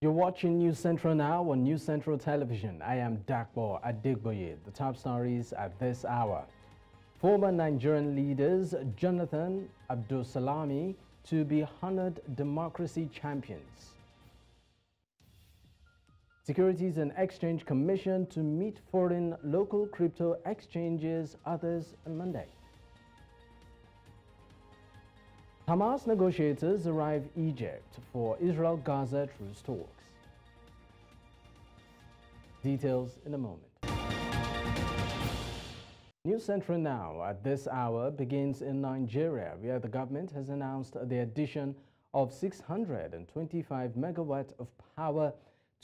You're watching News Central now on News Central Television. I am Dakbo Adigboye. The top stories at this hour. Former Nigerian leaders Jonathan Abdulsalami to be honored democracy champions. Securities and Exchange Commission to meet foreign local crypto exchanges, others on Monday. Hamas negotiators arrive Egypt for Israel-Gaza truce talks. Details in a moment. News Central now at this hour begins in Nigeria, where the government has announced the addition of 625 megawatts of power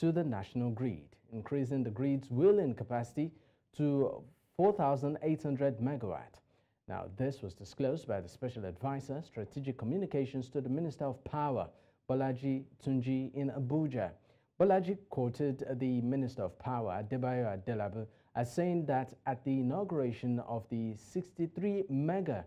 to the national grid, increasing the grid's wheeling capacity to 4,800 megawatts. Now, this was disclosed by the Special Advisor, Strategic Communications to the Minister of Power, Bolaji Tunji, in Abuja. Bolaji quoted the Minister of Power, Adebayo Adelabu, as saying that at the inauguration of the 63 mega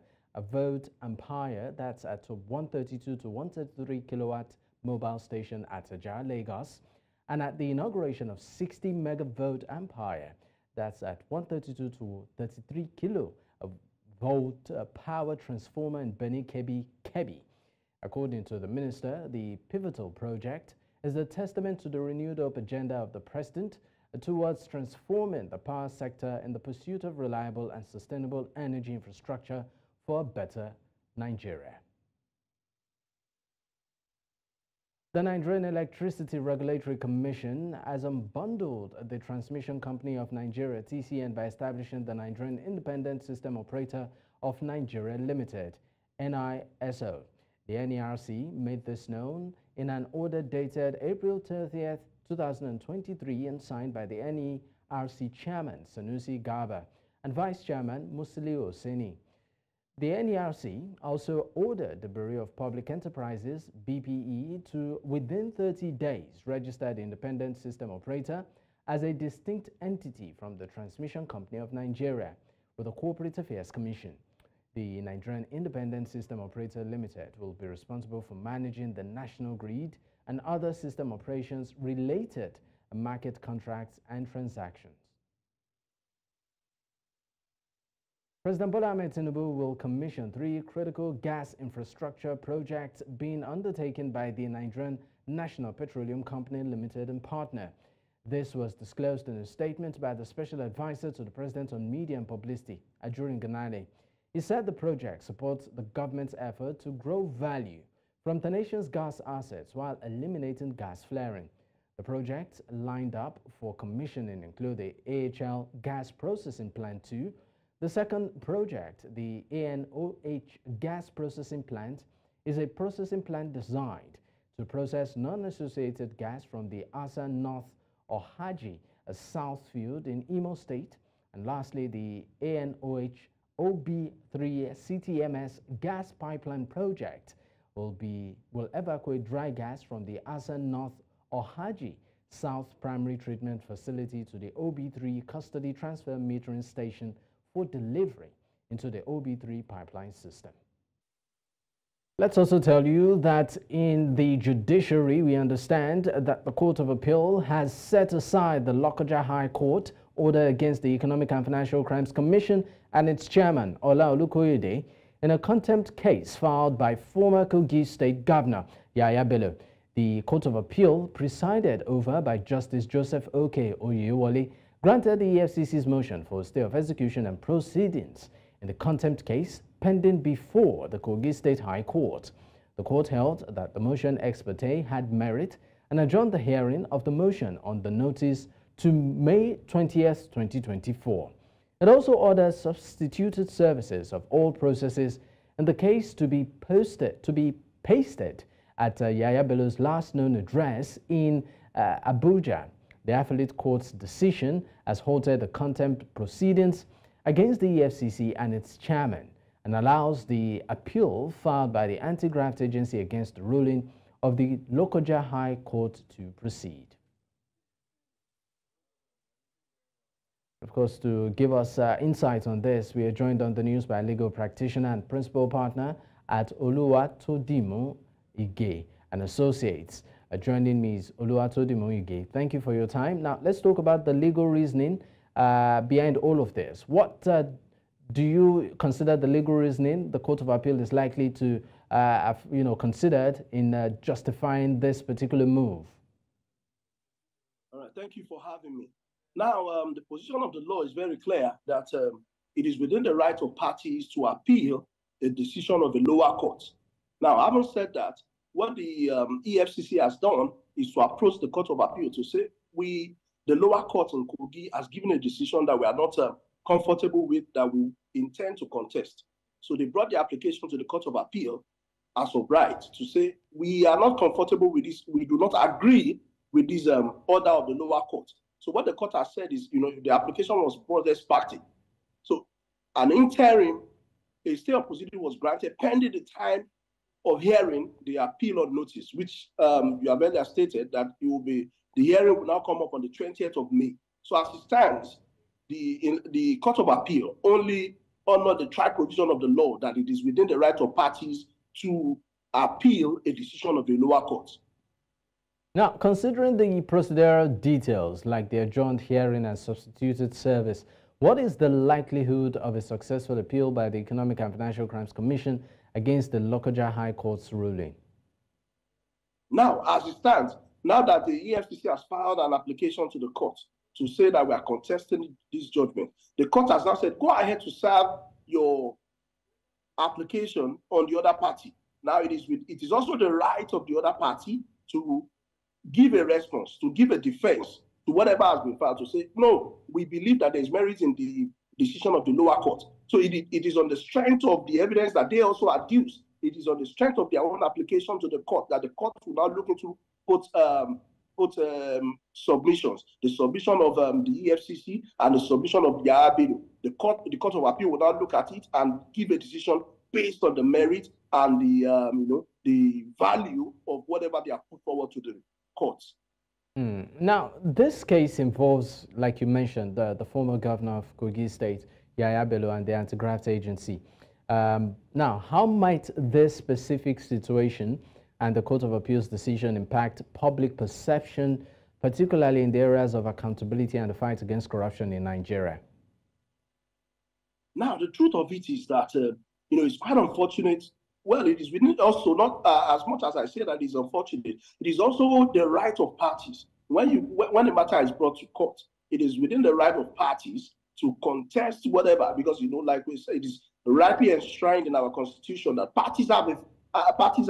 volt ampere, that's at 132 to 133 kilowatt mobile station at Ajah, Lagos, and at the inauguration of 60 megavolt ampere, that's at 132 to 33 kilo volt power transformer in Benin Kebbi. According to the minister, the pivotal project is a testament to the renewed hope agenda of the president towards transforming the power sector in the pursuit of reliable and sustainable energy infrastructure for a better Nigeria. The Nigerian Electricity Regulatory Commission has unbundled the Transmission Company of Nigeria, TCN, by establishing the Nigerian Independent System Operator of Nigeria Limited, NISO. The NERC made this known in an order dated April 30th, 2023 and signed by the NERC Chairman, Sanusi Garba, and Vice Chairman, Musiliu Oseni. The NERC also ordered the Bureau of Public Enterprises, BPE, to, within 30 days, register the Independent System Operator as a distinct entity from the Transmission Company of Nigeria with the Corporate Affairs Commission. The Nigerian Independent System Operator Limited will be responsible for managing the national grid and other system operations related to market contracts and transactions. President Bola Ahmed Tinubu will commission 3 critical gas infrastructure projects being undertaken by the Nigerian National Petroleum Company Limited and partner. This was disclosed in a statement by the Special Advisor to the President on Media and Publicity, Ajurin Ganale. He said the project supports the government's effort to grow value from the nation's gas assets while eliminating gas flaring. The projects lined up for commissioning include the AHL Gas Processing Plant 2, the second project, the ANOH Gas Processing Plant, is a processing plant designed to process non-associated gas from the Asa North or Haji, a south field in Imo State. And lastly, the ANOH OB3 CTMS gas pipeline project will evacuate dry gas from the Asa North or Haji South Primary Treatment Facility to the OB3 Custody Transfer Metering Station for delivery into the OB3 pipeline system. Let's also tell you that in the judiciary, we understand that the Court of Appeal has set aside the Lokoja High Court order against the Economic and Financial Crimes Commission and its chairman, Ola Olukoyede, in a contempt case filed by former Kogi State Governor Yahaya Bello. The Court of Appeal, presided over by Justice Joseph Oke Oyewole, granted the EFCC's motion for a stay of execution and proceedings in the contempt case pending before the Kogi State High Court. The court held that the motion ex parte had merit and adjourned the hearing of the motion on the notice to May 20th, 2024. It also ordered substituted services of all processes in the case to be pasted at Yahaya Bello's last known address in Abuja. The affiliate court's decision has halted the contempt proceedings against the EFCC and its chairman and allows the appeal filed by the anti-graft agency against the ruling of the Lokoja High Court to proceed. Of course, to give us insight on this, we are joined on the news by a legal practitioner and principal partner at Oluwatodimu Ige and Associates. Joining me is Oluwatodimu Ige. Thank you for your time. Now, let's talk about the legal reasoning behind all of this. What do you consider the legal reasoning the Court of Appeal is likely to have, considered in justifying this particular move? All right, thank you for having me. Now, the position of the law is very clear that it is within the right of parties to appeal a decision of the lower court. Now, having said that, what the EFCC has done is to approach the Court of Appeal to say the lower court in Kogi has given a decision that we are not comfortable with, that we intend to contest. So they brought the application to the Court of Appeal as of right to say we are not comfortable with this, we do not agree with this order of the lower court. So what the court has said is, the application was brought as party. So an interim, a stay of proceeding was granted pending the time of hearing the appeal on notice, which you have earlier stated that the hearing will now come up on the 20th of May. So as it stands, the Court of Appeal only honor the trial provision of the law that it is within the right of parties to appeal a decision of the lower court. Now, considering the procedural details like the adjourned hearing and substituted service, what is the likelihood of a successful appeal by the Economic and Financial Crimes Commission against the Lokoja High Court's ruling? Now, as it stands, now that the EFCC has filed an application to the court to say that we are contesting this judgment, the court has now said, go ahead to serve your application on the other party. Now, it is also the right of the other party to give a response, to give a defense to whatever has been filed, to say, no, we believe that there is merit in the decision of the lower court. So it is on the strength of the evidence that they also adduce. It is on the strength of their own application to the court that the court will now look into both submissions, the submission of the EFCC and the submission of the IABINU. The court of appeal will now look at it and give a decision based on the merit and the value of whatever they have put forward to the courts. Now, this case involves, like you mentioned, the former governor of Kogi State, Yahaya Bello, and the Anti-Graft Agency. Now, how might this specific situation and the Court of Appeal's decision impact public perception, particularly in the areas of accountability and the fight against corruption in Nigeria? Now, the truth of it is that, it's quite unfortunate. Well, it is also not as much as I say that it's unfortunate. It is also the right of parties. When the matter is brought to court, it is within the right of parties to contest whatever, because like we say, it is rightly enshrined in our constitution that parties are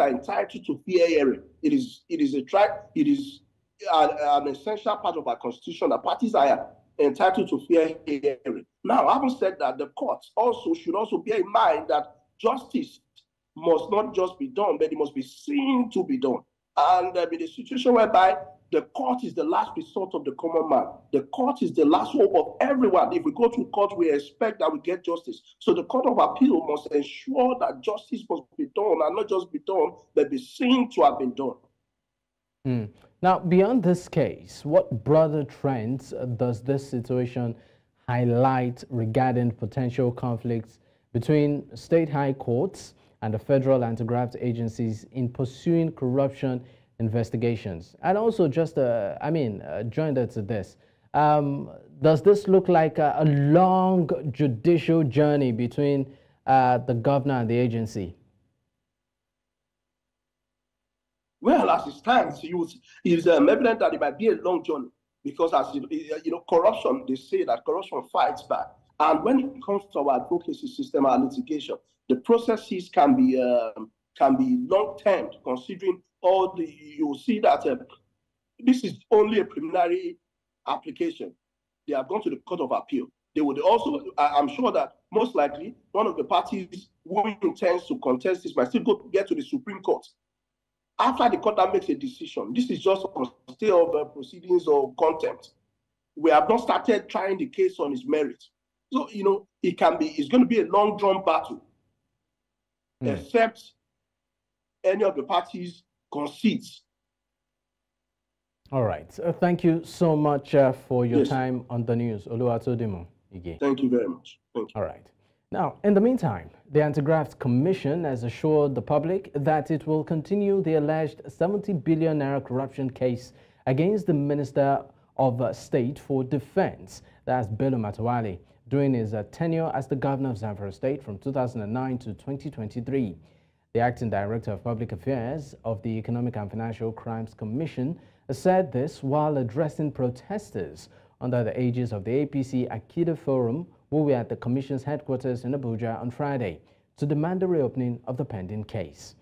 entitled to fair hearing. It is an essential part of our constitution that parties are entitled to fair hearing. Now, having said that, the courts should also bear in mind that justice must not just be done, but it must be seen to be done. And in a situation whereby the court is the last resort of the common man, the court is the last hope of everyone. If we go to court, we expect that we get justice. So the Court of Appeal must ensure that justice must be done, and not just be done, but be seen to have been done. Now, beyond this case, what broader trends does this situation highlight regarding potential conflicts between state high courts and the federal anti-graft agencies in pursuing corruption investigations? And also just, joined to this, does this look like a long judicial journey between the governor and the agency? Well, as it stands, it is evident that it might be a long journey because, as corruption, they say that corruption fights back. And when it comes to our advocacy system, our litigation, the processes can be long-term, considering you'll see that this is only a preliminary application. They have gone to the Court of Appeal. They would also, I'm sure that most likely one of the parties who intends to contest this might still get to the Supreme Court. After the court that makes a decision, this is just a stay of proceedings or contempt. We have not started trying the case on its merit. So, it's going to be a long drawn battle, except any of the parties concedes. All right. Thank you so much for your time on the news. Oluwatodimu Ige. Thank you very much. Thank you. All right. Now, in the meantime, the Anti-Graft Commission has assured the public that it will continue the alleged 70 billion naira corruption case against the Minister of State for Defense, that's Bello Matawalle, during his tenure as the governor of Zamfara State from 2009 to 2023. The acting director of public affairs of the Economic and Financial Crimes Commission said this while addressing protesters under the aegis of the APC Akida Forum, who were at the commission's headquarters in Abuja on Friday to demand the reopening of the pending case.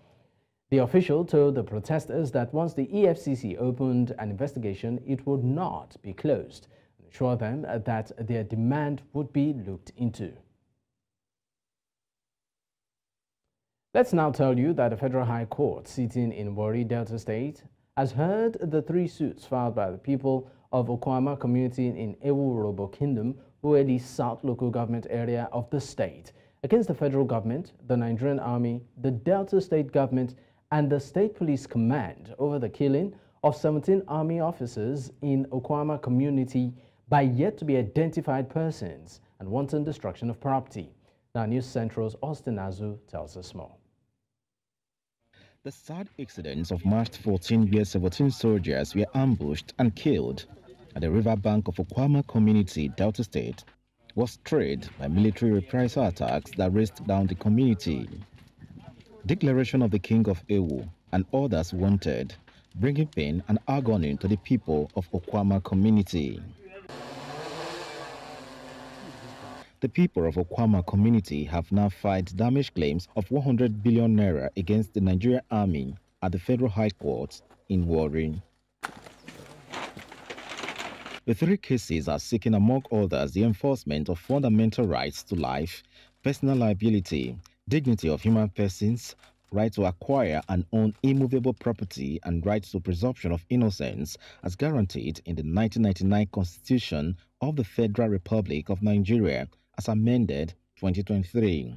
The official told the protesters that once the EFCC opened an investigation, it would not be closed, and assured them that their demand would be looked into. Let's now tell you that the Federal High Court sitting in Warri, Delta State, has heard the 3 suits filed by the people of Okwama community in Ewu-Robo Kingdom, Ueli South local government area of the state, against the federal government, the Nigerian Army, the Delta State government, and the State Police Command over the killing of 17 Army officers in Okwama community by yet-to-be-identified persons and wanton destruction of property. Now, News Central's Austin Azu tells us more. The sad incidents of March 14, where 17 soldiers were ambushed and killed at the riverbank of Okwama community, Delta State, was triggered by military reprisal attacks that raced down the community. Declaration of the King of Ewu and others wanted, bringing pain and agony to the people of Okwama community. The people of Okwama community have now filed damage claims of 100 billion naira against the Nigerian Army at the Federal High Court in Warri. The 3 cases are seeking, among others, the enforcement of fundamental rights to life, personal liability, dignity of human persons, right to acquire and own immovable property, and right to presumption of innocence as guaranteed in the 1999 Constitution of the Federal Republic of Nigeria, as amended 2023.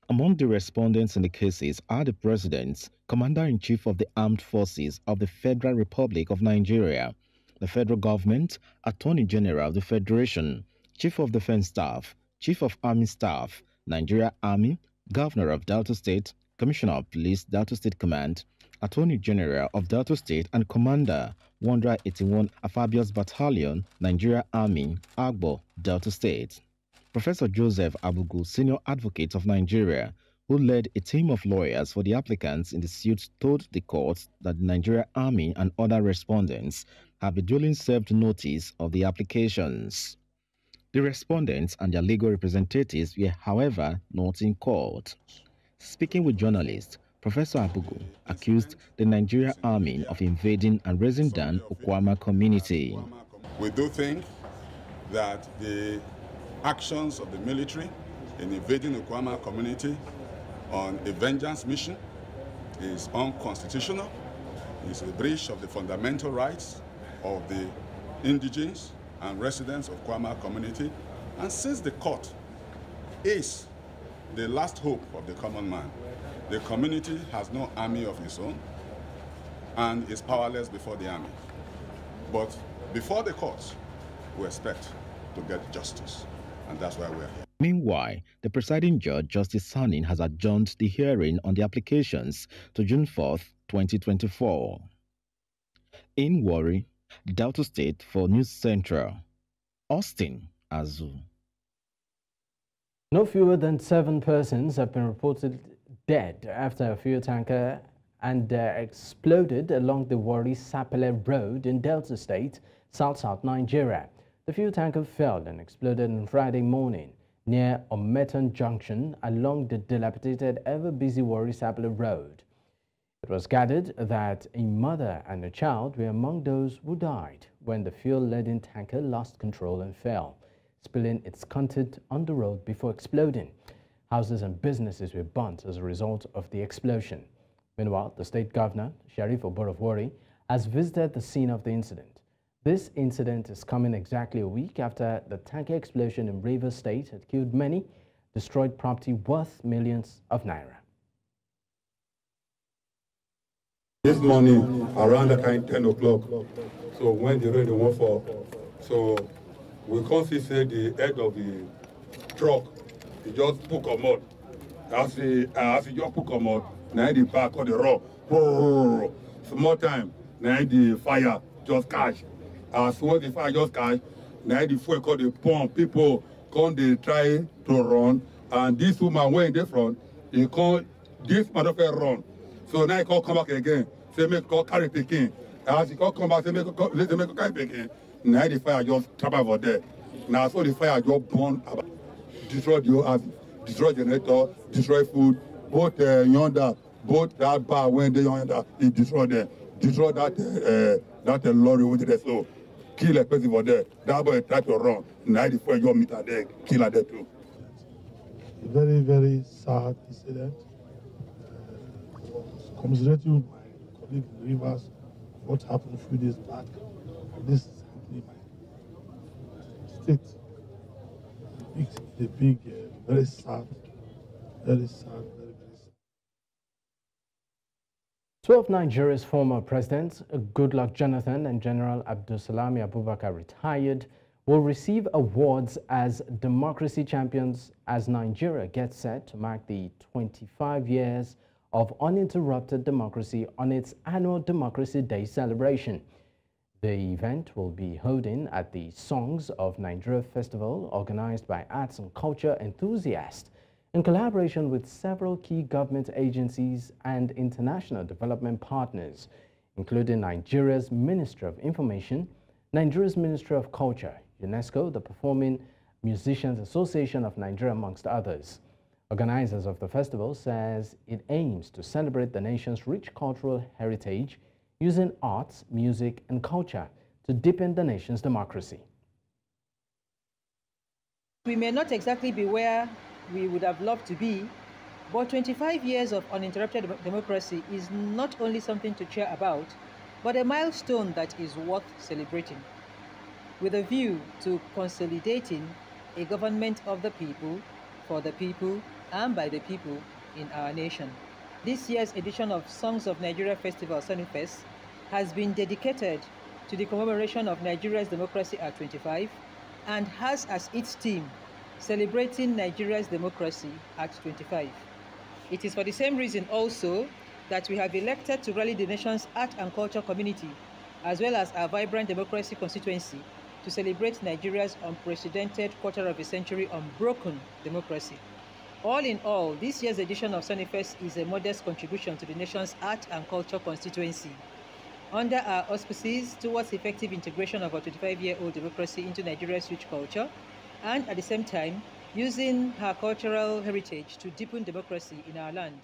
Among the respondents in the cases are the President, Commander-in-Chief of the Armed Forces of the Federal Republic of Nigeria, the Federal Government, Attorney General of the Federation, Chief of Defense Staff, Chief of Army Staff, Nigeria Army, Governor of Delta State, Commissioner of Police, Delta State Command, Attorney General of Delta State, and Commander, 181 Amphibious Battalion, Nigeria Army, Agbo, Delta State. Professor Joseph Abugu, Senior Advocate of Nigeria, who led a team of lawyers for the applicants in the suit, told the court that the Nigeria Army and other respondents have been duly served notice of the applications. The respondents and their legal representatives were, however, not in court. Speaking with journalists, Professor Abugu accused the Nigeria Army of invading and raising down Okwama community. We do think that the actions of the military in invading the Okwama community on a vengeance mission is unconstitutional. It's a breach of the fundamental rights of the indigenes and residents of Okwama community. And since the court is the last hope of the common man, the community has no army of its own and is powerless before the army. But before the courts, we expect to get justice. And that's why we're here. Meanwhile, the presiding judge, Justice Sanin, has adjourned the hearing on the applications to June 4th, 2024. In Warri, Delta State, for News Central, Austin Azu. No fewer than 7 persons have been reported dead after a fuel tanker exploded along the Warri-Sapele Road in Delta State, South Nigeria. The fuel tanker fell and exploded on Friday morning near Ometan Junction along the dilapidated, ever-busy Warri-Sapele Road. It was gathered that a mother and a child were among those who died when the fuel-laden tanker lost control and fell, spilling its content on the road before exploding. Houses and businesses were burnt as a result of the explosion. Meanwhile, the state governor, Sheriff Obor of Warri, has visited the scene of the incident. This incident is coming exactly a week after the tanker explosion in Rivers State had killed many, destroyed property worth millions of naira. This morning, around the kind 10 o'clock, so when the radio went for, so we can see the head of the truck he just put come out. As he just put come out, now the back of the rock. Small time, now the fire just catch. As soon as the fire just catch, now the fuel called the pump. People come, they try to run. And this woman went in the front, he called this motherfucker run. So now he can't come back again. Say, make her carry picking. As he can't come back, say, make her carry picking. Now the fire just trap over there. Now so the fire just burn, destroy the house, destroy generator, destroy food. Both yonder, both that bar when they yonder, he destroyed them. Destroy that lorry with the so kill a person for there. That boy tried to run. Now the fire just meet her there, kill her there too. Very, very sad incident. Commiserating with my colleague Rivers, what happened a few days back. This is happening in my state. Very sad, very sad, very, very sad. 2 of Nigeria's former presidents, Goodluck Jonathan and General Abdulsalami Abubakar, retired, will receive awards as democracy champions as Nigeria gets set to mark the 25 years of uninterrupted democracy on its annual Democracy Day celebration. The event will be holding at the Songs of Nigeria Festival, organized by arts and culture enthusiasts in collaboration with several key government agencies and international development partners, including Nigeria's Ministry of Information, Nigeria's Ministry of Culture, UNESCO, the Performing Musicians Association of Nigeria, amongst others. Organizers of the festival says it aims to celebrate the nation's rich cultural heritage using arts, music, and culture to deepen the nation's democracy. We may not exactly be where we would have loved to be, but 25 years of uninterrupted democracy is not only something to cheer about, but a milestone that is worth celebrating, with a view to consolidating a government of the people, for the people, and by the people in our nation. This year's edition of Songs of Nigeria Festival, SONIFEST, has been dedicated to the commemoration of Nigeria's democracy at 25 and has as its theme, Celebrating Nigeria's Democracy at 25. It is for the same reason also that we have elected to rally the nation's art and culture community, as well as our vibrant democracy constituency, to celebrate Nigeria's unprecedented quarter of a century unbroken democracy. All in all, this year's edition of SONIFEST is a modest contribution to the nation's art and culture constituency. Under our auspices towards effective integration of our 25-year-old democracy into Nigeria's rich culture, and at the same time, using her cultural heritage to deepen democracy in our land.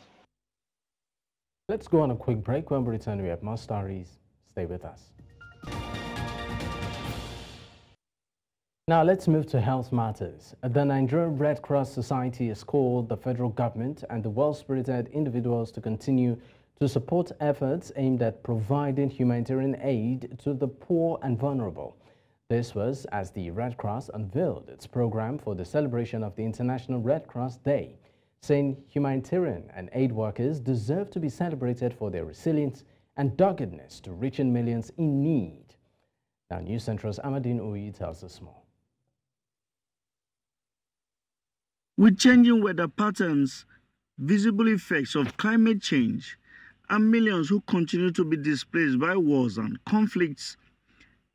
Let's go on a quick break. When we return, we have more stories. Stay with us. Now let's move to health matters. The Nigerian Red Cross Society has called the federal government and the well-spirited individuals to continue to support efforts aimed at providing humanitarian aid to the poor and vulnerable. This was as the Red Cross unveiled its program for the celebration of the International Red Cross Day, saying humanitarian and aid workers deserve to be celebrated for their resilience and doggedness to reaching millions in need. Now, News Central's Amadine Uyi tells us more. With changing weather patterns, visible effects of climate change, and millions who continue to be displaced by wars and conflicts,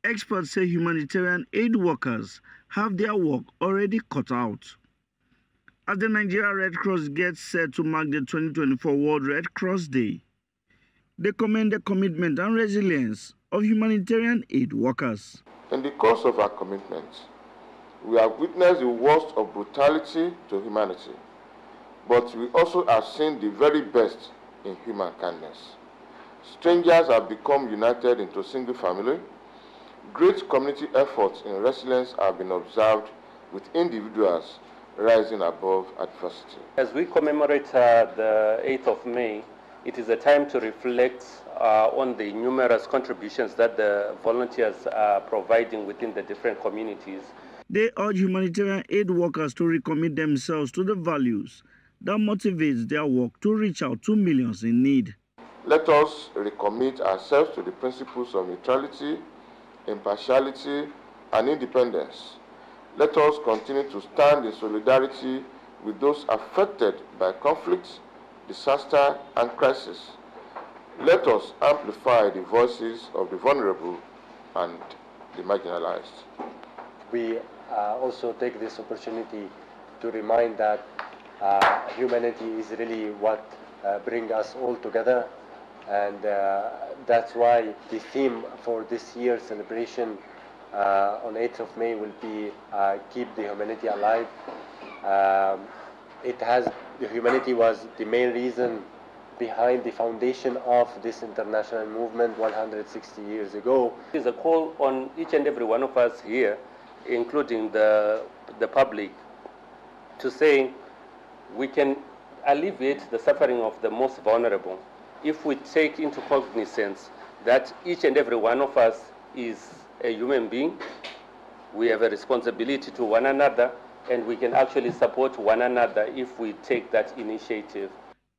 experts say humanitarian aid workers have their work already cut out. As the Nigeria Red Cross gets set to mark the 2024 World Red Cross Day, they commend the commitment and resilience of humanitarian aid workers. In the course of our commitment, we have witnessed the worst of brutality to humanity, but we also have seen the very best in human kindness. Strangers have become united into a single family. Great community efforts in resilience have been observed with individuals rising above adversity. As we commemorate the 8th of May, it is a time to reflect on the numerous contributions that the volunteers are providing within the different communities. They urge humanitarian aid workers to recommit themselves to the values that motivates their work to reach out to millions in need. Let us recommit ourselves to the principles of neutrality, impartiality, and independence. Let us continue to stand in solidarity with those affected by conflicts, disaster, and crisis. Let us amplify the voices of the vulnerable and the marginalized. We also take this opportunity to remind that humanity is really what brings us all together, and that's why the theme for this year's celebration on 8th of May will be Keep the Humanity Alive. The humanity was the main reason behind the foundation of this international movement 160 years ago. It is a call on each and every one of us here, including the public, to say we can alleviate the suffering of the most vulnerable if we take into cognizance that each and every one of us is a human being. We have a responsibility to one another, and we can actually support one another if we take that initiative.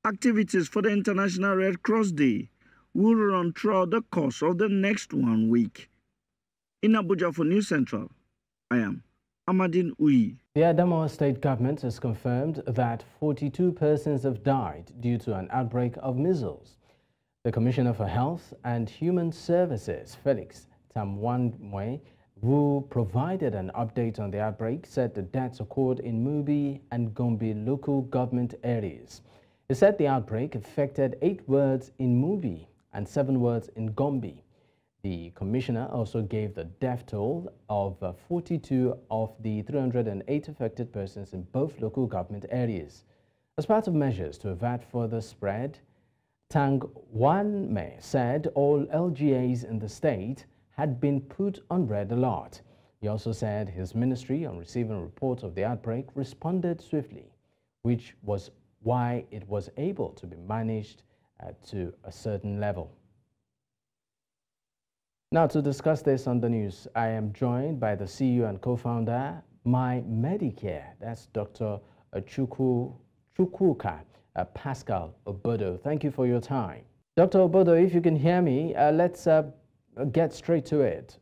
Activities for the International Red Cross Day will run throughout the course of the next 1 week. In Abuja for News Central, I am Amadin Uyi. The Adamawa State government has confirmed that 42 persons have died due to an outbreak of measles. The Commissioner for Health and Human Services, Felix Tamwanwe, who provided an update on the outbreak, said the deaths occurred in Mubi and Gombe local government areas. He said the outbreak affected 8 wards in Mubi and 7 wards in Gombe. The commissioner also gave the death toll of 42 of the 308 affected persons in both local government areas. As part of measures to avert further spread, Tangwanme said all LGAs in the state had been put on red alert. He also said his ministry, on receiving reports of the outbreak, responded swiftly, which was why it was able to be managed to a certain level. Now, to discuss this on the news, I am joined by the CEO and co-founder, My Medicare. That's Dr. Chukwuka Pascal Obodo. Thank you for your time. Dr. Obodo, if you can hear me, let's get straight to it.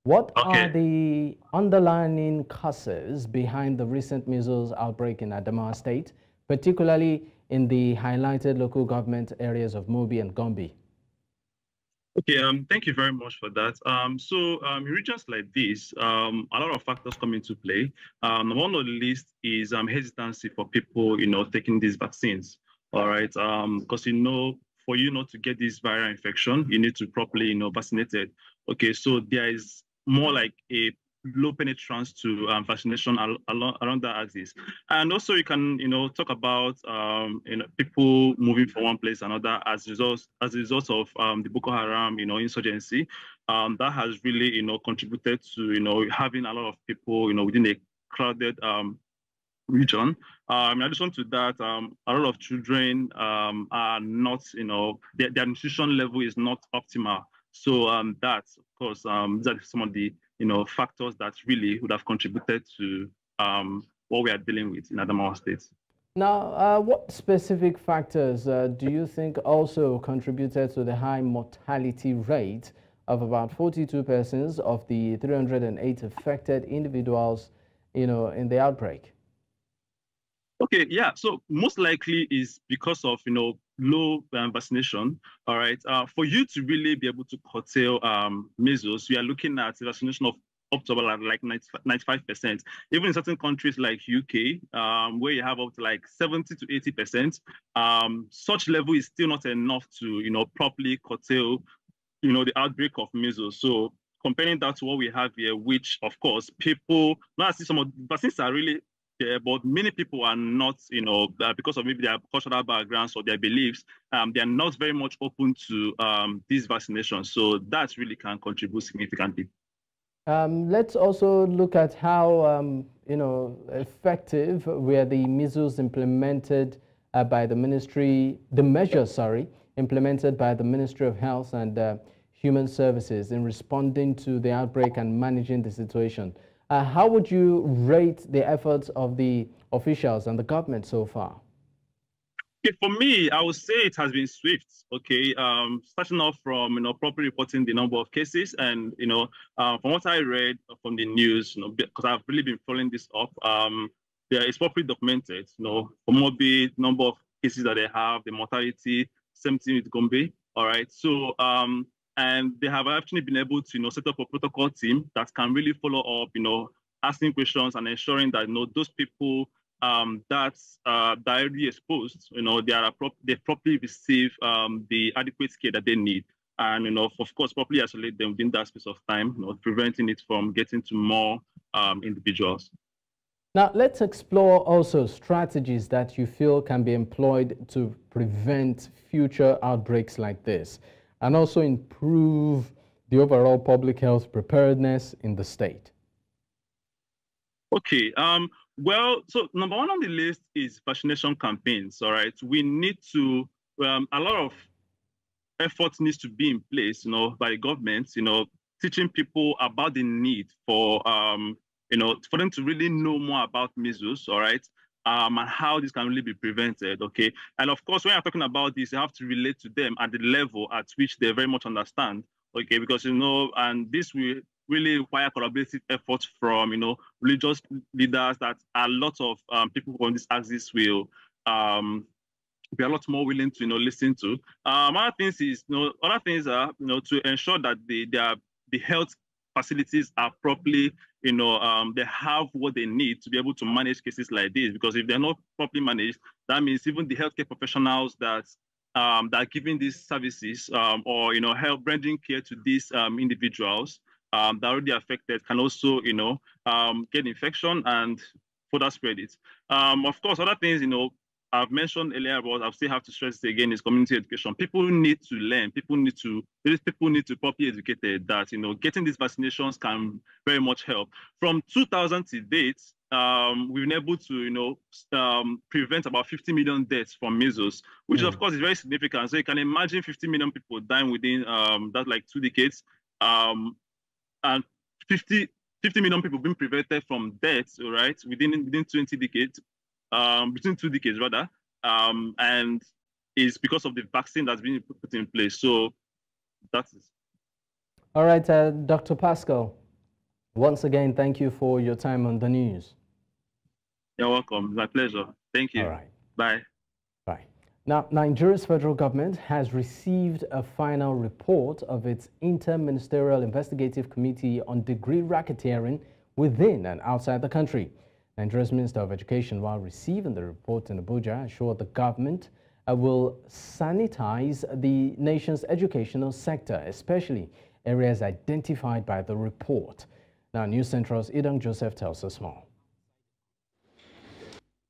What are the underlying causes behind the recent measles outbreak in Adamawa State, particularly in the highlighted local government areas of Mubi and Gombe? Okay, thank you very much for that. In regions like this, a lot of factors come into play. One on the list is hesitancy for people, taking these vaccines. All right, because for you not to get this viral infection, you need to properly, vaccinated. Okay, so there is more like a low penetrance to vaccination around that axis. And also you can, talk about, people moving from one place to another as a result of the Boko Haram, insurgency. That has really, contributed to, having a lot of people, within a crowded region. In addition to that, a lot of children are not, their nutrition level is not optimal. So that, of course, these are some of the factors that really would have contributed to what we are dealing with in Adamawa State. Now, what specific factors do you think also contributed to the high mortality rate of about 42 persons of the 308 affected individuals, in the outbreak? Okay, yeah. So most likely is because of low vaccination. All right. For you to really be able to curtail measles, we are looking at a vaccination of up to about like 95%. Even in certain countries like UK, where you have up to like 70 to 80%, such level is still not enough to properly curtail the outbreak of measles. So comparing that to what we have here, which of course people not see some of the vaccines are really. But many people are not, because of maybe their cultural backgrounds or their beliefs, they are not very much open to these vaccinations. So that really can contribute significantly. Let's also look at how, effective were the measures implemented by the ministry, implemented by the Ministry of Health and Human Services in responding to the outbreak and managing the situation. How would you rate the efforts of the officials and the government so far? Okay, for me, I would say it has been swift. Okay, starting off from properly reporting the number of cases, and from what I read from the news, because I've really been following this up, it's properly documented, for morbid number of cases that they have, the mortality, same thing with Gombe. All right. So, and they have actually been able to, set up a protocol team that can really follow up, asking questions and ensuring that, those people that's directly exposed, they properly receive the adequate care that they need. And, of course, properly isolate them within that space of time, preventing it from getting to more individuals. Now, let's explore also strategies that you feel can be employed to prevent future outbreaks like this, and also improve the overall public health preparedness in the state. Okay. Well, so number one on the list is vaccination campaigns. All right. We need to, a lot of effort needs to be in place, by the government, teaching people about the need for, for them to really know more about measles, all right, and how this can really be prevented, okay? And of course, when you're talking about this, you have to relate to them at the level at which they very much understand, okay? Because, and this will really require collaborative efforts from, religious leaders that a lot of people on this axis will be a lot more willing to, listen to. Other things is, other things are, to ensure that the health facilities are properly, they have what they need to be able to manage cases like this. Because if they're not properly managed, that means even the healthcare professionals that are giving these services or, help rendering care to these individuals that are already affected can also, get infection and further spread it. Of course, other things, I've mentioned earlier, but I still have to stress it again, is community education. People need to learn. People need to properly educate that, getting these vaccinations can very much help. From 2000 to date, we've been able to, prevent about 50 million deaths from measles, which of course is very significant. So you can imagine 50 million people dying within that like 2 decades, and 50 million people being prevented from deaths, all right, within 20 decades. Between 2 decades rather, and it's because of the vaccine that's been put in place. So that's it. All right, Dr. Pascal, once again, thank you for your time on the news. You're welcome. My pleasure. Thank you. All right. Bye. Bye. Now, Nigeria's federal government has received a final report of its Inter-Ministerial Investigative Committee on degree racketeering within and outside the country. Nigeria's Minister of Education, while receiving the report in Abuja, assured the government will sanitize the nation's educational sector, especially areas identified by the report. Now, News Central's Idang Joseph tells us more.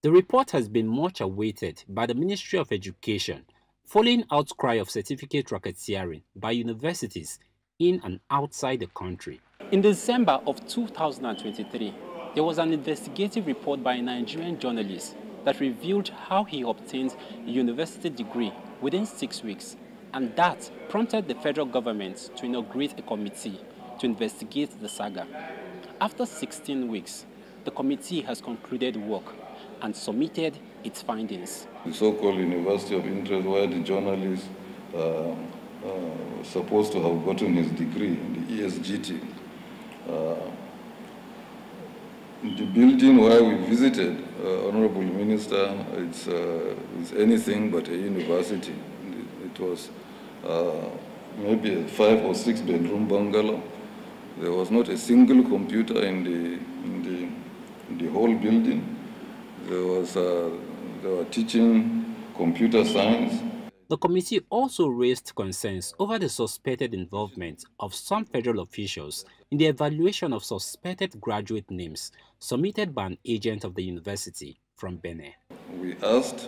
The report has been much awaited by the Ministry of Education, following outcry of certificate racketeering by universities in and outside the country. In December of 2023, there was an investigative report by a Nigerian journalist that revealed how he obtained a university degree within 6 weeks, and that prompted the federal government to inaugurate a committee to investigate the saga. After 16 weeks, the committee has concluded work and submitted its findings. The so-called University of Interest, where the journalist supposed to have gotten his degree in the ESGT. The building where we visited, Honorable Minister, it's anything but a university. It was maybe a 5 or 6 bedroom bungalow. There was not a single computer in the whole building. They were teaching computer science. The committee also raised concerns over the suspected involvement of some federal officials in the evaluation of suspected graduate names submitted by an agent of the university from Benin. We asked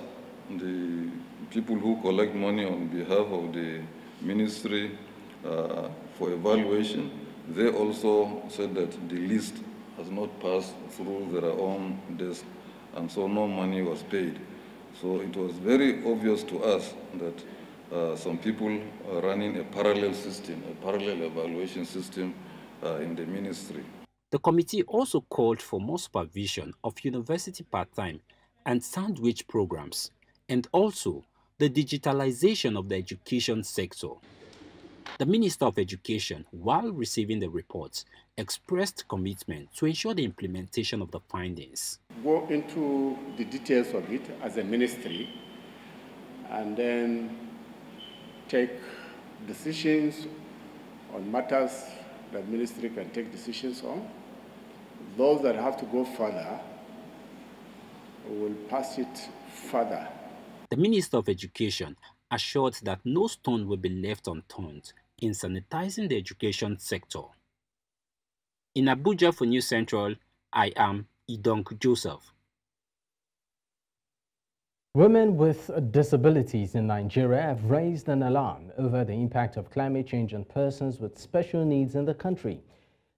the people who collect money on behalf of the ministry for evaluation. They also said that the list has not passed through their own desk, and so no money was paid. So it was very obvious to us that some people are running a parallel system, a parallel evaluation system in the ministry. The committee also called for more supervision of university part-time and sandwich programs, and also the digitalization of the education sector. The Minister of Education, while receiving the report, expressed commitment to ensure the implementation of the findings. Go into the details of it as a ministry and then take decisions on matters that ministry can take decisions on. Those that have to go further will pass it further. The Minister of Education assured that no stone will be left unturned in sanitizing the education sector. In Abuja for News Central, I am Idonk Joseph. Women with disabilities in Nigeria have raised an alarm over the impact of climate change on persons with special needs in the country.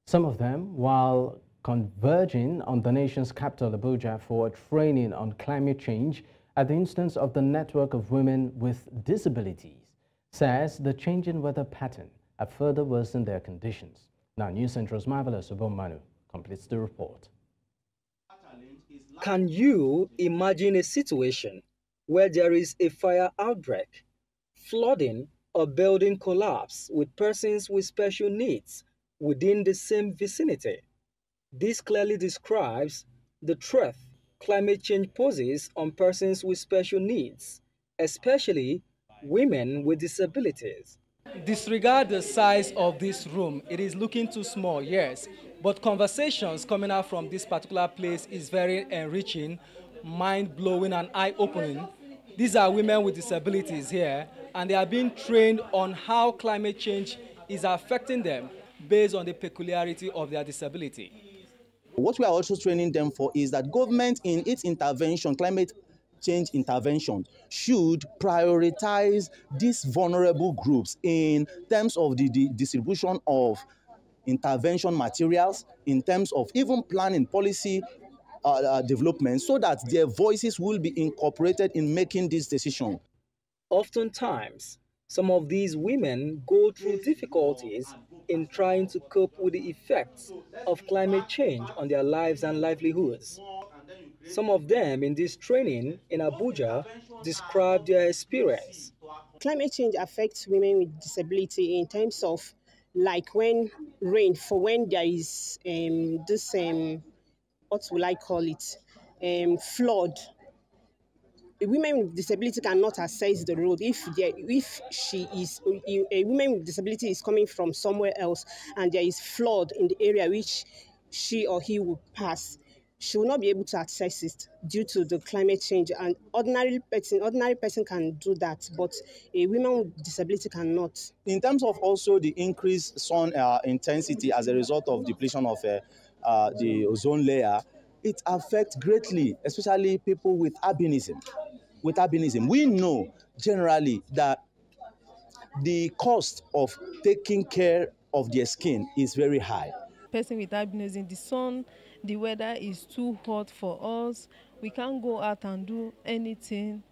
Some of them, while converging on the nation's capital, Abuja, for training on climate change at the instance of the Network of Women with Disabilities, says the changing weather pattern have further worsened their conditions. Now, News Central's Marvelous Obomanu completes the report. Can you imagine a situation where there is a fire outbreak, flooding, or building collapse with persons with special needs within the same vicinity? This clearly describes the threat climate change poses on persons with special needs, especially women with disabilities. Disregard the size of this room. It is looking too small, yes. But conversations coming out from this particular place is very enriching, mind-blowing and eye-opening. These are women with disabilities here, and they are being trained on how climate change is affecting them based on the peculiarity of their disability. What we are also training them for is that government in its intervention, climate change intervention, should prioritize these vulnerable groups in terms of the distribution of intervention materials, in terms of even planning policy development, so that their voices will be incorporated in making this decision. Oftentimes, some of these women go through difficulties in trying to cope with the effects of climate change on their lives and livelihoods. Some of them in this training in Abuja describe their experience. Climate change affects women with disability in terms of like when there is what will I call it, flood. A woman with disability cannot access the road if a woman with disability is coming from somewhere else and there is flood in the area which she or he will pass. She will not be able to access it due to the climate change. And ordinary person can do that, but a woman with disability cannot. In terms of also the increased sun intensity as a result of depletion of the ozone layer, it affects greatly, especially people with albinism. We know generally that the cost of taking care of their skin is very high. Person with albinism, the sun, the weather is too hot for us. We can't go out and do anything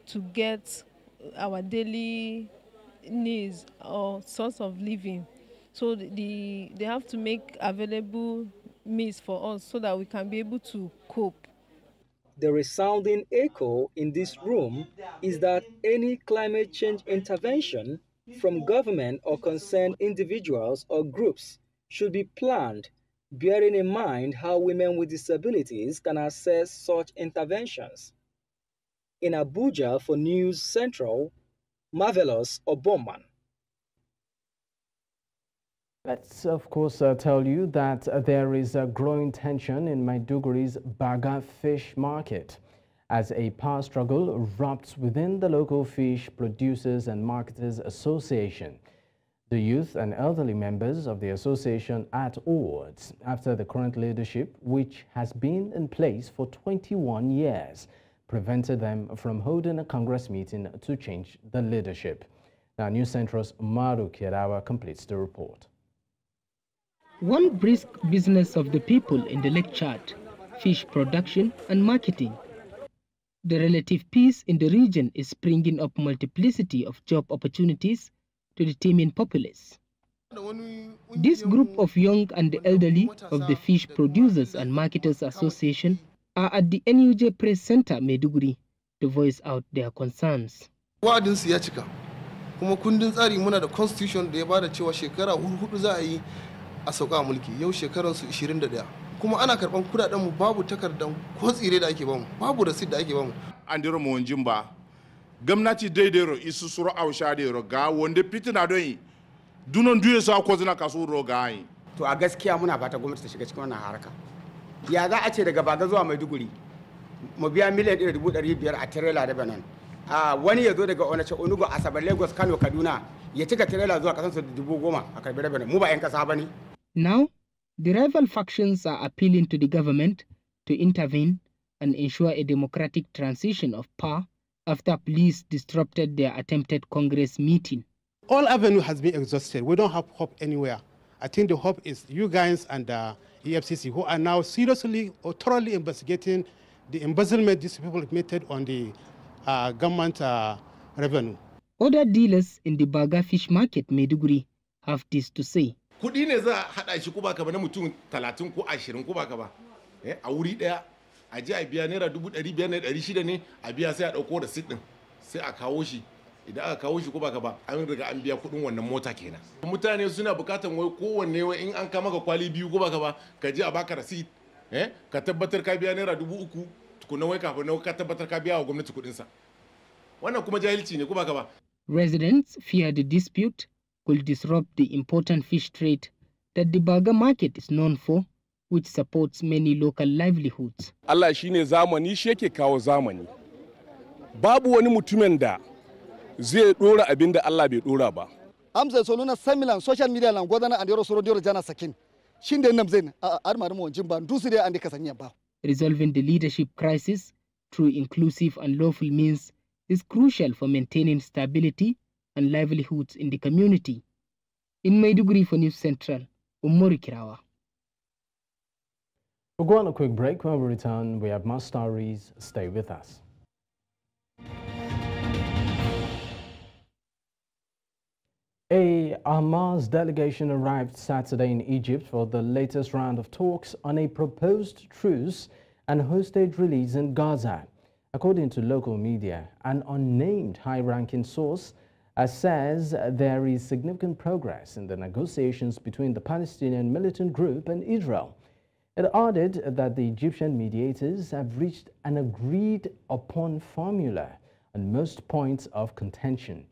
to get our daily needs or source of living. So they have to make available means for us so that we can be able to cope. The resounding echo in this room is that any climate change intervention from government or concerned individuals or groups should be planned, bearing in mind how women with disabilities can access such interventions. In Abuja for News Central, Marvelous Oboman. Let's, of course, tell you that there is a growing tension in Maiduguri's Baga fish market as a power struggle erupts within the local fish producers and marketers association. The youth and elderly members of the association are at odds after the current leadership, which has been in place for 21 years, prevented them from holding a Congress meeting to change the leadership. Now, News Central's Maru Kiarawa completes the report. One brisk business of the people in the Lake Chad, fish production and marketing. The relative peace in the region is bringing up multiplicity of job opportunities to the teeming populace. This group of young and elderly of the Fish Producers and Marketers Association are at the NUJ Press Center, Maiduguri, to voice out their concerns. kuma kundin tsari muna da constitution da ya bada cewa shekara hudu za a yi a sauka mulki, yau shekaransu 21 kuma ana karban kudaden mu babu takardan ko tsire da ake bamu, babu receipt da ake bamu. An dira mu wanjin ba gwamnati daidai isu suru ausha da ga wanda fitina don yi dunan duye sa ko zina kaso roga yi. To a gaskiya muna fata gwamnati ta shiga cikin wannan harka. Ya za a ce daga Baga zuwa Maiduguri mu biya miliyan 1,500 a trailer da banan. Wani ya zo daga Onitsha, Enugu, Asabar, Lagos, Kano, Kaduna ya cika trailer zuwa kasansa da 10,000 a karbi da banan. Mu ba 'yan kasa ba ne. Now, the rival factions are appealing to the government to intervene and ensure a democratic transition of power after police disrupted their attempted Congress meeting. All avenue has been exhausted. We don't have hope anywhere. I think the hope is you guys and the EFCC, who are now seriously or thoroughly investigating the embezzlement these people committed on the government revenue. Other dealers in the Baga fish market, Maiduguri, have this to say. Kuɗi ne za a haɗa shi ko baka ba na mutum 30 ko 20 ko baka ba. A wuri ɗaya a je a biya naira 500 ne 600 ne a biya sai a ɗauko da sit ɗin sai a kawo shi. Idan aka kawo shi ko baka ba an riga an biya kuɗin wannan mota kenan. Mutane suna bukatan wai kowanne wai in an kama ka kwali biyu ko baka ba ka je a baka receipt ka tabbatar ka biya naira 3,000 tukuna wai kafin ka tabbatar ka biya wa gwamnati kuɗinsa. Wannan kuma jahilci ne ko baka ba. Residents fear the dispute could disrupt the important fish trade that the Baga market is known for, which supports many local livelihoods. Allah shine zamani shi yake kawo zamani. Babu wani mutumin da zai dora abin da Allah bai dora ba. Amsa sonuna samilan social media lan godana and yoro soro dioro jana sakin. Shinde nam zain arma mu wanjin ba dusu dai ande kasanya ba. Resolving the leadership crisis through inclusive and lawful means is crucial for maintaining stability and livelihoods in the community. In Maiduguri for News Central, Umori Kirawa. We'll go on a quick break. When we return, we have more stories. Stay with us. A Hamas delegation arrived Saturday in Egypt for the latest round of talks on a proposed truce and hostage release in Gaza. According to local media, an unnamed high-ranking source says there is significant progress in the negotiations between the Palestinian militant group and Israel. It added that the Egyptian mediators have reached an agreed-upon formula on most points of contention.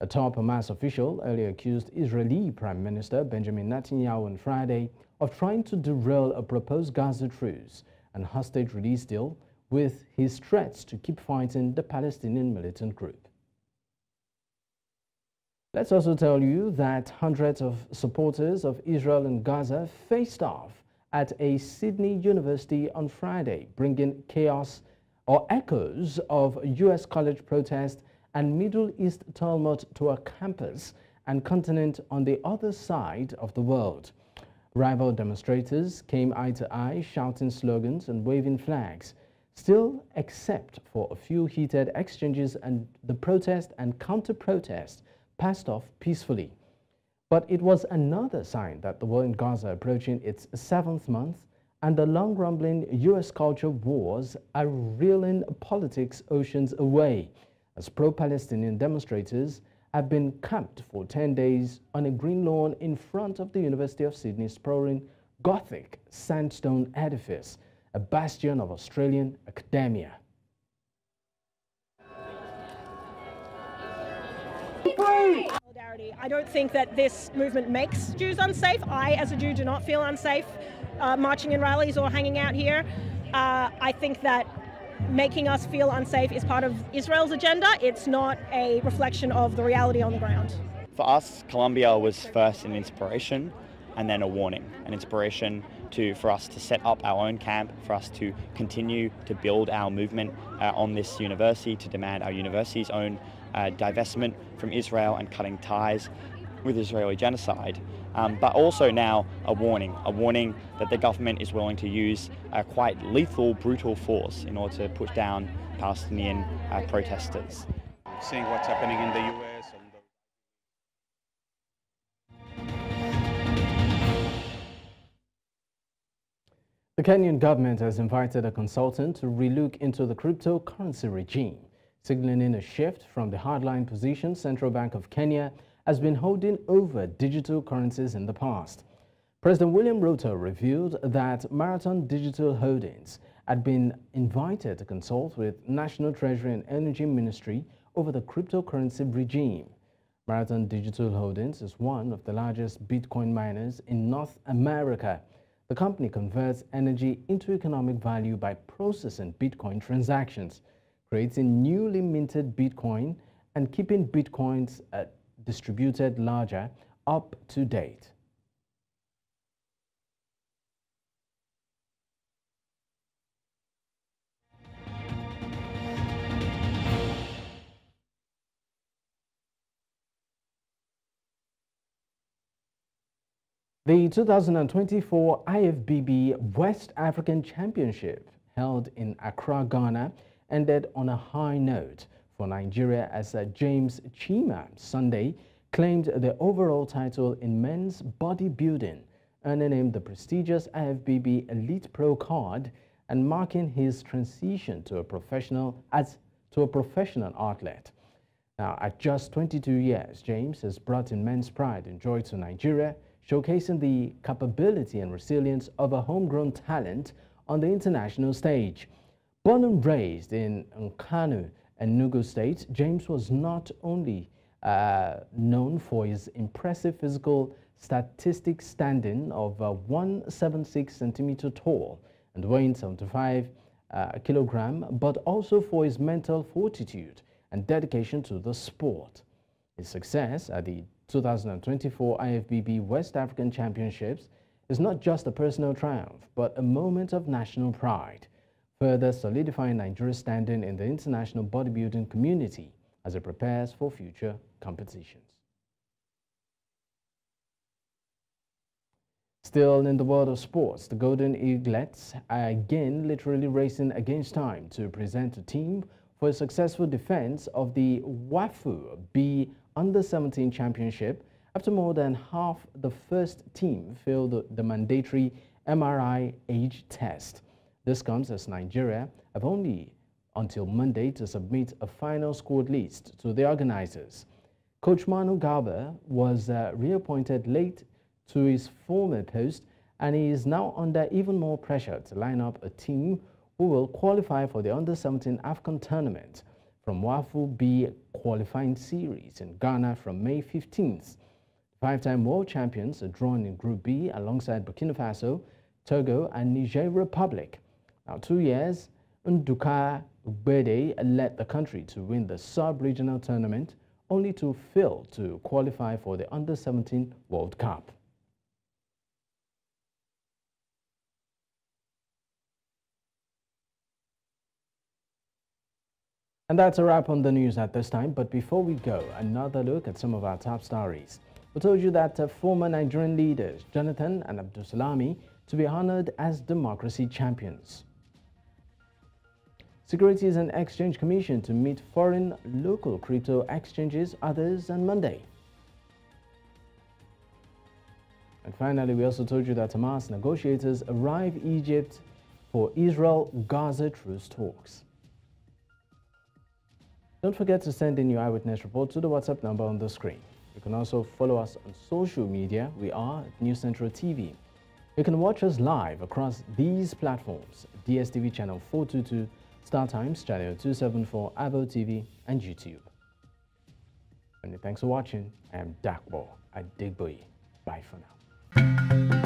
A top Hamas official earlier accused Israeli Prime Minister Benjamin Netanyahu on Friday of trying to derail a proposed Gaza truce and hostage release deal with his threats to keep fighting the Palestinian militant group. Let's also tell you that hundreds of supporters of Israel in Gaza faced off at a Sydney university on Friday, bringing chaos or echoes of U.S. college protest and Middle East tumult to a campus and continent on the other side of the world. Rival demonstrators came eye to eye, shouting slogans and waving flags. Still, except for a few heated exchanges, and the protest and counter-protest passed off peacefully. But it was another sign that the war in Gaza approaching its 7th month and the long-rumbling U.S. culture wars are reeling politics oceans away, as pro-Palestinian demonstrators have been camped for 10 days on a green lawn in front of the University of Sydney's sprawling Gothic sandstone edifice, a bastion of Australian academia. I don't think that this movement makes Jews unsafe. I, as a Jew, do not feel unsafe marching in rallies or hanging out here. I think that making us feel unsafe is part of Israel's agenda. It's not a reflection of the reality on the ground. For us, Columbia was first an inspiration and then a warning, an inspiration for us to set up our own camp, for us to continue to build our movement on this university, to demand our university's own divestment from Israel and cutting ties with Israeli genocide. But also now a warning that the government is willing to use quite lethal, brutal force in order to push down Palestinian protesters. Seeing what's happening in the US. The Kenyan government has invited a consultant to relook into the cryptocurrency regime, Signaling a shift from the hardline position Central Bank of Kenya has been holding over digital currencies in the past. President William Ruto revealed that Marathon Digital Holdings had been invited to consult with National Treasury and Energy Ministry over the cryptocurrency regime. Marathon Digital Holdings is one of the largest Bitcoin miners in North America. The company converts energy into economic value by processing Bitcoin transactions, creating newly minted Bitcoin, and keeping Bitcoins distributed ledger up to date. The 2024 IFBB West African Championship, held in Accra, Ghana, ended on a high note for Nigeria as James Chima Sunday claimed the overall title in men's bodybuilding, earning him the prestigious IFBB Elite Pro card and marking his transition to a professional athlete. Now, at just 22 years, James has brought immense pride and joy to Nigeria, showcasing the capability and resilience of a homegrown talent on the international stage. Born and raised in Nkanu, Enugu State, James was not only known for his impressive physical statistics standing of 176 centimeter tall and weighing 75 kilogram, but also for his mental fortitude and dedication to the sport. His success at the 2024 IFBB West African Championships is not just a personal triumph, but a moment of national pride, further solidifying Nigeria's standing in the international bodybuilding community as it prepares for future competitions. Still in the world of sports, the Golden Eaglets are again literally racing against time to present a team for a successful defense of the WAFU B Under-17 Championship after more than half the first team failed the mandatory MRI age test. This comes as Nigeria have only until Monday to submit a final squad list to the organizers. Coach Manu Garba was reappointed late to his former post, and he is now under even more pressure to line up a team who will qualify for the Under-17 AFCON tournament from WAFU B qualifying series in Ghana from May 15th. Five-time world champions are drawn in Group B alongside Burkina Faso, Togo, and Niger Republic. Now, 2 years, Nduka Ugbede led the country to win the sub-regional tournament, only to fail to qualify for the Under-17 World Cup. And that's a wrap on the news at this time. But before we go, another look at some of our top stories. We told you that former Nigerian leaders Jonathan and Abdulsalami to be honored as democracy champions. Securities and Exchange Commission to meet foreign local crypto exchanges, others on Monday. And finally, we also told you that Hamas negotiators arrive Egypt for Israel-Gaza truce talks. Don't forget to send in your eyewitness report to the WhatsApp number on the screen. You can also follow us on social media. We are at News Central TV. You can watch us live across these platforms: DSTV channel 422, StarTimes channel 274, Avo TV, and YouTube. Many thanks for watching. I am Dakbo at Digboy. Bye for now.